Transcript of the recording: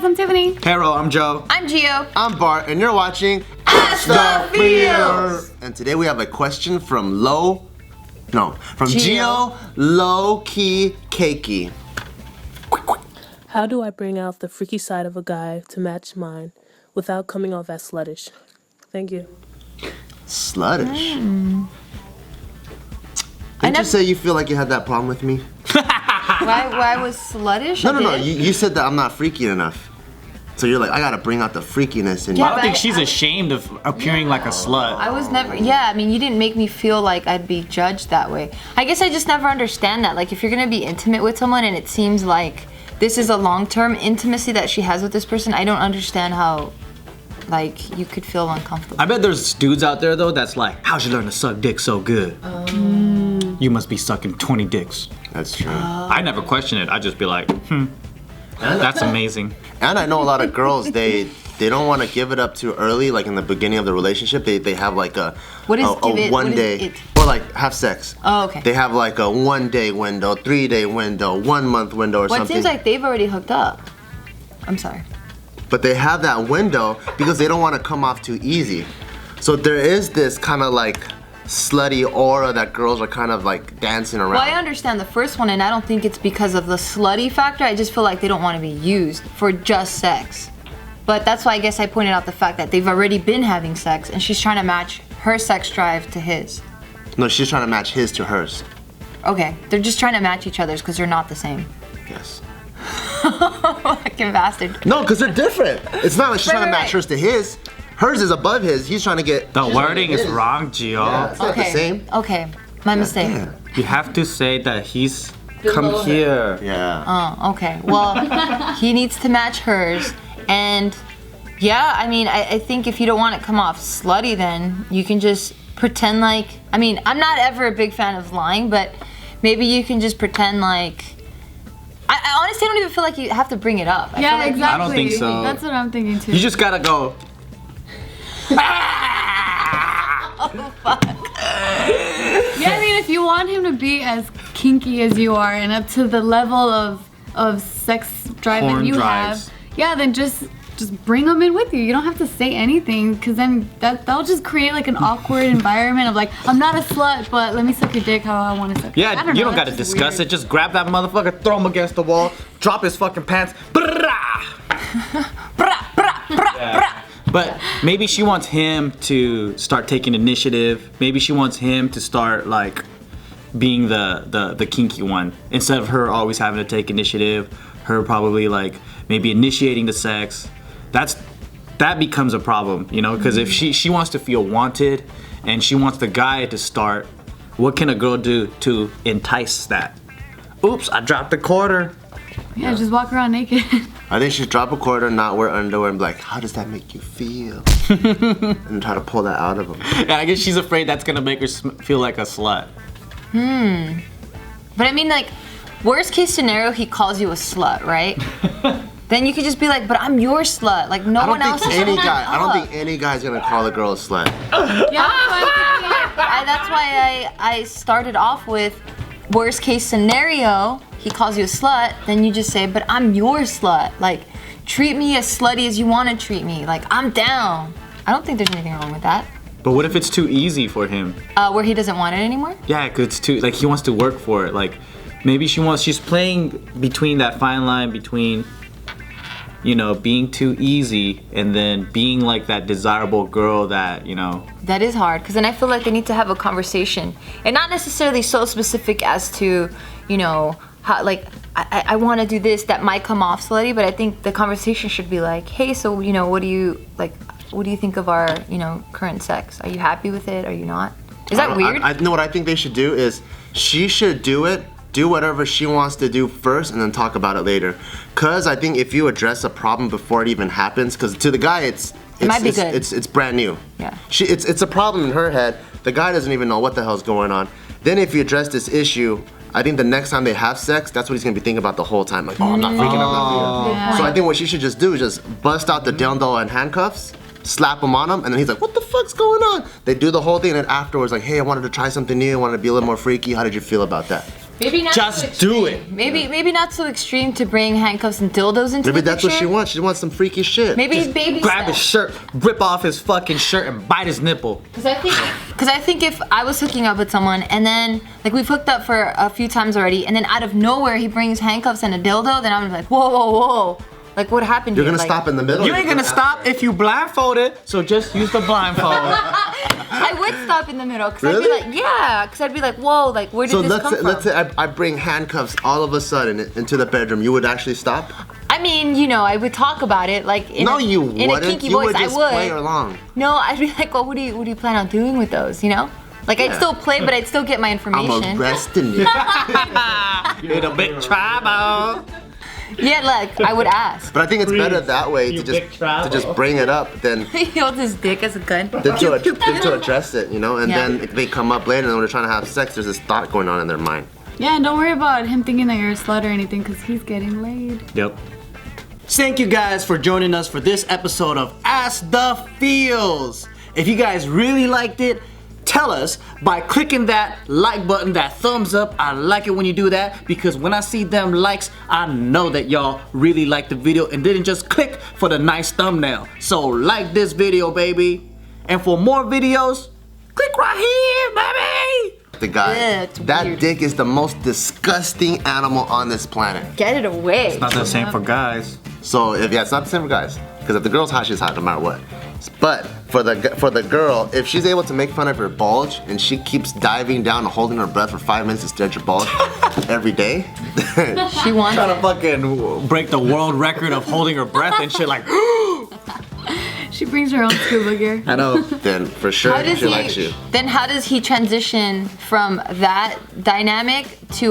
I'm Tiffany. Hello, I'm Joe. I'm Gio. I'm Bart, and you're watching Ask the Feels. And today we have a question from Gio Low Key Cakey. How do I bring out the freaky side of a guy to match mine without coming off as sluttish? Thank you. Sluttish? Didn't you say you feel like you had that problem with me? Why was sluttish? No. You said that I'm not freaky enough. So you're like, I gotta bring out the freakiness in you. I don't think she's ashamed of appearing like a slut. I was never, I mean, you didn't make me feel like I'd be judged that way. I guess I just never understand that. Like, if you're gonna be intimate with someone and it seems like this is a long-term intimacy that she has with this person, I don't understand how, like, you could feel uncomfortable. I bet there's dudes out there, though, that's like, how'd you learn to suck dick so good? You must be sucking 20 dicks. That's true. I never question it. I just be like, that's amazing. And I know a lot of girls, they don't want to give it up too early, like in the beginning of the relationship. They have like a one day, or like have sex. Oh, okay. They have like a 1 day window, 3 day window, 1 month window or something. It seems like they've already hooked up. I'm sorry. But they have that window because they don't want to come off too easy. So there is this kind of like slutty aura that girls are kind of like dancing around. Well, I understand the first one, and I don't think it's because of the slutty factor. I just feel like they don't want to be used for just sex. But that's why I guess I pointed out the fact that they've already been having sex, and she's trying to match her sex drive to his. No, she's trying to match his to hers. Okay, they're just trying to match each other's because they're not the same. Yes. Fucking bastard. No, because they're different. It's not like she's trying to match hers to his. Hers is above his. He's trying to get. The wording is wrong, Gio. Yeah, it's not the same. Okay, my mistake. Yeah. You have to say that he's come here. Yeah. Oh, okay. Well, he needs to match hers, and I mean, I think if you don't want to come off slutty, then you can just pretend like. I mean, I'm not ever a big fan of lying, but maybe you can just pretend like. I honestly don't even feel like you have to bring it up. I feel like Exactly. I don't think so. That's what I'm thinking too. You just gotta go. Oh, fuck. Yeah, I mean, if you want him to be as kinky as you are and up to the level of sex drive Porn that you drives. have, then just bring him in with you. You don't have to say anything, because then that'll just create like an awkward environment of like, I'm not a slut, but let me suck your dick how I want to suck. Yeah, I you don't know, gotta that's just discuss weird. it. Just grab that motherfucker, throw him against the wall, drop his fucking pants. Yeah. But maybe she wants him to start taking initiative. Maybe she wants him to start like being the kinky one instead of her always having to take initiative. Her probably like maybe initiating the sex. That becomes a problem, you know, because if she wants to feel wanted and she wants the guy to start, what can a girl do to entice that? Oops, I dropped a quarter. Yeah, just walk around naked. I think she'd drop a quarter, not wear underwear, and be like, how does that make you feel? And try to pull that out of him. Yeah, I guess she's afraid that's gonna make her feel like a slut. But I mean, like, worst case scenario, he calls you a slut, right? Then you could just be like, but I'm your slut. Like, no one else is I don't up. think any guy's gonna call a girl a slut. That's why I started off with worst case scenario, he calls you a slut, then you just say, but I'm your slut. Like, treat me as slutty as you want to treat me. Like, I'm down. I don't think there's anything wrong with that. But what if it's too easy for him? Where he doesn't want it anymore? Yeah, cause it's too, like, he wants to work for it. Like, maybe she's playing between that fine line between, you know, being too easy and then being like that desirable girl that, you know. That is hard, because then I feel like they need to have a conversation. And not necessarily so specific as to, you know, how, like, I want to do this, that might come off slutty, but I think the conversation should be like, hey, so, you know, what do you think of our, you know, current sex? Are you happy with it? Are you not? Is that weird? I know what I think they should do is she should do whatever she wants to do first and then talk about it later. Cause I think if you address a problem before it even happens, cause to the guy it might be good. It's brand new. Yeah. It's a problem in her head. The guy doesn't even know what the hell's going on. Then if you address this issue, I think the next time they have sex, that's what he's gonna be thinking about the whole time. Like, oh, I'm not freaking out. Yeah. So I think what she should just do is just bust out the dildo and handcuffs, slap him on him, and then he's like, what the fuck's going on? They do the whole thing, and then afterwards, like, hey, I wanted to try something new, I wanted to be a little more freaky. How did you feel about that? Maybe not Just do it. Maybe not so extreme to bring handcuffs and dildos into Maybe the that's what picture. she wants. She wants some freaky shit. Maybe baby Grab his steps. shirt, rip off his fucking shirt, and bite his nipple. Because I think if I was hooking up with someone and then like we've hooked up for a few times already, and then out of nowhere he brings handcuffs and a dildo, then I'm like, whoa. Like what happened? You're here? gonna Like, stop in the middle. You ain't gonna stop if you blindfolded, so just use the blindfold. I would stop in the middle because I'd be Really? like, yeah, because I'd be like, whoa, like where did So this come from? let's say I bring handcuffs all of a sudden into the bedroom. You would actually stop? I mean, you know, I would talk about it like in No, a, you in wouldn't. a kinky You voice. would just I would. play along. No, I'd be like, well, what do you plan on doing with those? You know, like I'd Yeah. still play, but I'd still get my I'm information. arresting you. You're the big trouble. Yeah, like I would ask. But I think it's better that way You to big trouble. just bring it up than He holds his dick as a gun. to address it, you know. And Yeah. then if they come up later and when they're trying to have sex, there's this thought going on in their mind. Yeah, and don't worry about him thinking that you're a slut or anything, because he's getting laid. Yep. Thank you guys for joining us for this episode of Ask the Feels. If you guys really liked it, tell us by clicking that like button, that thumbs up. I like it when you do that because when I see them likes, I know that y'all really liked the video and didn't just click for the nice thumbnail. So like this video, baby. And for more videos, click right here, baby. The guy, Yeah, it's that weird. dick is the most disgusting animal on this planet. Get it away. Not the same for guys. So it's not the same for guys. Because if the girl's hot, she's hot no matter what. But for the girl, if she's able to make fun of her bulge and she keeps diving down and holding her breath for 5 minutes to stare at your bulge every day, She wants Trying to it. fucking break the world record of holding her breath and shit like. She brings her own scuba gear. I know. then for sure How does she likes you. Then how does he transition from that dynamic to